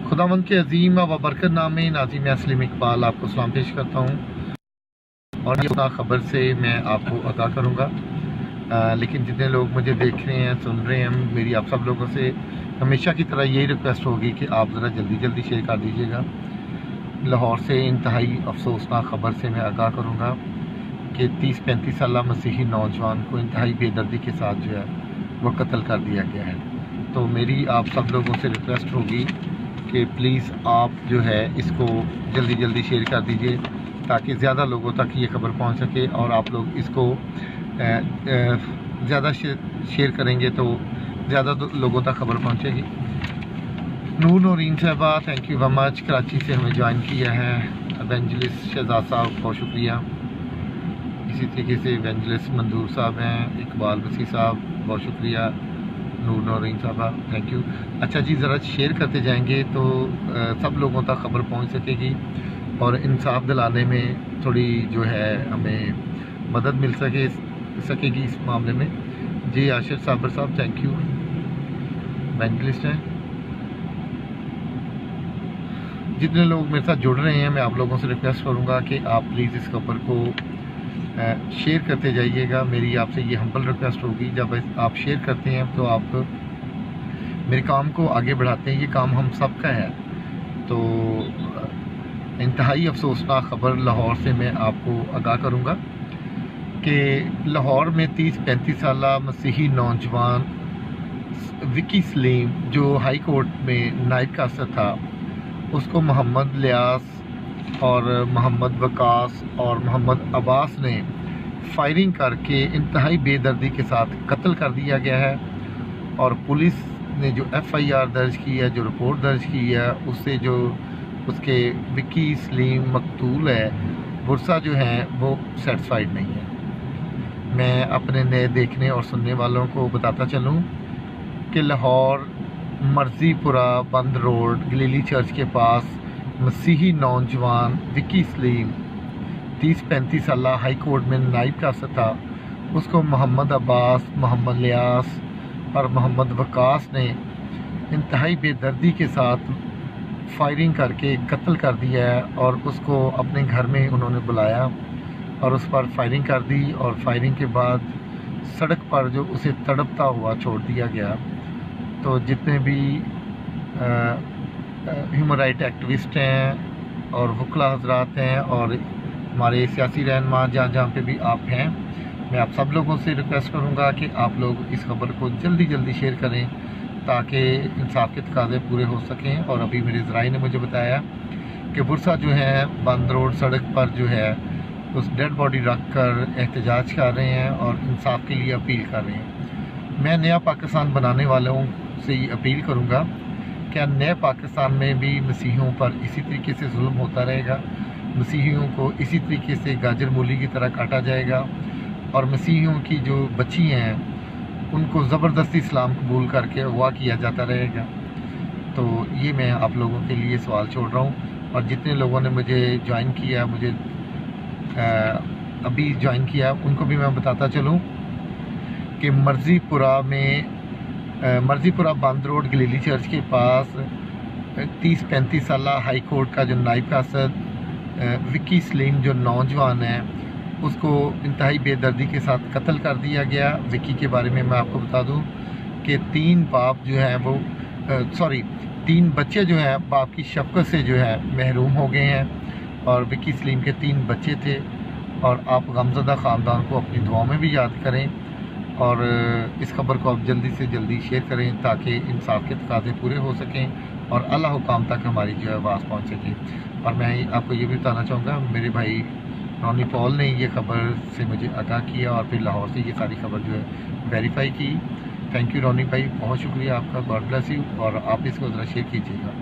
खुदावंद के अजीम व बरकत नाम में नाज़िम असलम इकबाल आपको सलाम पेश करता हूँ और ये ख़बर से मैं आपको आगाह करूँगा। लेकिन जितने लोग मुझे देख रहे हैं, सुन रहे हैं, मेरी आप सब लोगों से हमेशा की तरह यही रिक्वेस्ट होगी कि आप ज़रा जल्दी जल्दी शेयर कर दीजिएगा। लाहौर से इंतहाई अफसोसनाक ख़बर से मैं आगाह करूँगा कि 30-35 साल मसीही नौजवान को इंतहाई बेदर्दी के साथ जो है वो कत्ल कर दिया गया है। तो मेरी आप सब लोगों से रिक्वेस्ट होगी कि प्लीज़ आप जो है इसको जल्दी जल्दी शेयर कर दीजिए ताकि ज़्यादा लोगों तक ये खबर पहुंच सके और आप लोग इसको ज़्यादा शेयर करेंगे तो ज़्यादा लोगों तक खबर पहुंचेगी। नूर नौरीन साहबा, thank you very much, Karachi से हमें ज्वाइन किया है। एवेंजलिस्ट शहजाद साहब, बहुत शुक्रिया। इसी तरीके से एवेंजलिस्ट मंजूर साहब हैं, इकबाल मसीह साहब, बहुत शुक्रिया। नूर नौरीन साहबा, थैंक यू। अच्छा जी, ज़रा शेयर करते जाएंगे तो सब लोगों तक खबर पहुंच सकेगी और इंसाफ दिलाने में थोड़ी जो है हमें मदद मिल सकेगी इस मामले में। जी आशिर साबर साहब, थैंक यू, एवेंजलिस्ट हैं। जितने लोग मेरे साथ जुड़ रहे हैं, मैं आप लोगों से रिक्वेस्ट करूँगा कि आप प्लीज़ इस खबर को शेयर करते जाइएगा। मेरी आपसे ये हम्बल रिक्वेस्ट होगी, जब आप शेयर करते हैं तो आप मेरे काम को आगे बढ़ाते हैं। ये काम हम सब का है। तो इंतहाई अफसोसनाक ख़बर लाहौर से मैं आपको आगाह करूँगा कि लाहौर में 30-35 साल मसीही नौजवान विकी सलीम जो हाई कोर्ट में नायब कासर था, उसको मोहम्मद लियास और मोहम्मद वकास और मोहम्मद अब्बास ने फायरिंग करके इंतहाई बेदर्दी के साथ कत्ल कर दिया गया है। और पुलिस ने जो FIR दर्ज की है, जो रिपोर्ट दर्ज की है, उससे जो उसके विकी सलीम मकतूल है बुरसा जो है वो सेटिस्फाइड नहीं है। मैं अपने नए देखने और सुनने वालों को बताता चलूँ कि लाहौर मर्जीपुरा बंद रोड गलीली चर्च के पास मसीही नौजवान विकी सलीम 30-35 साल हाई कोर्ट में नायब कासर था, उसको मोहम्मद अब्बास, मोहम्मद लियास और मोहम्मद वकास ने इंतहाई बेदर्दी के साथ फायरिंग करके कत्ल कर दिया है। और उसको अपने घर में उन्होंने बुलाया और उस पर फायरिंग कर दी और फायरिंग के बाद सड़क पर जो उसे तड़पता हुआ छोड़ दिया गया। तो जितने भी ह्यूमन राइट एक्टिविस्ट हैं और वकला हजरात हैं और हमारे सियासी रहनुमा जहाँ जहाँ पे भी आप हैं, मैं आप सब लोगों से रिक्वेस्ट करूँगा कि आप लोग इस खबर को जल्दी जल्दी शेयर करें ताकि इंसाफ के तकाज़े पूरे हो सकें। और अभी मेरे ज़राए ने मुझे बताया कि बुरसा जो है बंद रोड सड़क पर जो है उस डेड बॉडी रख कर एहतजाज कर रहे हैं और इंसाफ के लिए अपील कर रहे हैं। मैं नया पाकिस्तान बनाने वालों से ये अपील करूँगा, क्या नए पाकिस्तान में भी मसीहियों पर इसी तरीके से जुल्म होता रहेगा, मसीहियों को इसी तरीके से गाजर मूली की तरह काटा जाएगा और मसीहियों की जो बच्ची हैं उनको ज़बरदस्ती इस्लाम कबूल करके अगवा किया जाता रहेगा। तो ये मैं आप लोगों के लिए सवाल छोड़ रहा हूँ। और जितने लोगों ने मुझे ज्वाइन किया, मुझे अभी ज्वाइन किया, उनको भी मैं बताता चलूँ कि मर्जीपुरा बंद रोड गलीली चर्च के पास 30-35 साल हाई कोर्ट का जो नायब कासर विकी सलीम जो नौजवान है, उसको इंतहाई बेदर्दी के साथ कत्ल कर दिया गया। विकी के बारे में मैं आपको बता दूं कि 3 बाप जो हैं वो 3 बच्चे जो हैं बाप की शफ़क़त से जो है महरूम हो गए हैं और विकी सलीम के 3 बच्चे थे। और आप गमज़दा ख़ानदान को अपनी दुआओं में भी याद करें और इस खबर को आप जल्दी से जल्दी शेयर करें ताकि इंसाफ के तकाज़े पूरे हो सकें और अल्लाह हुकाम तक हमारी जो है आवाज़ पहुँच सके। और मैं आपको ये भी बताना चाहूँगा, मेरे भाई रॉनी पॉल ने ये खबर से मुझे आगाह किया और फिर लाहौर से ये सारी खबर जो है वेरीफाई की। थैंक यू रॉनी भाई, बहुत शुक्रिया आपका, गॉड ब्लेस यू। और आप इसको ज़रा शेयर कीजिएगा।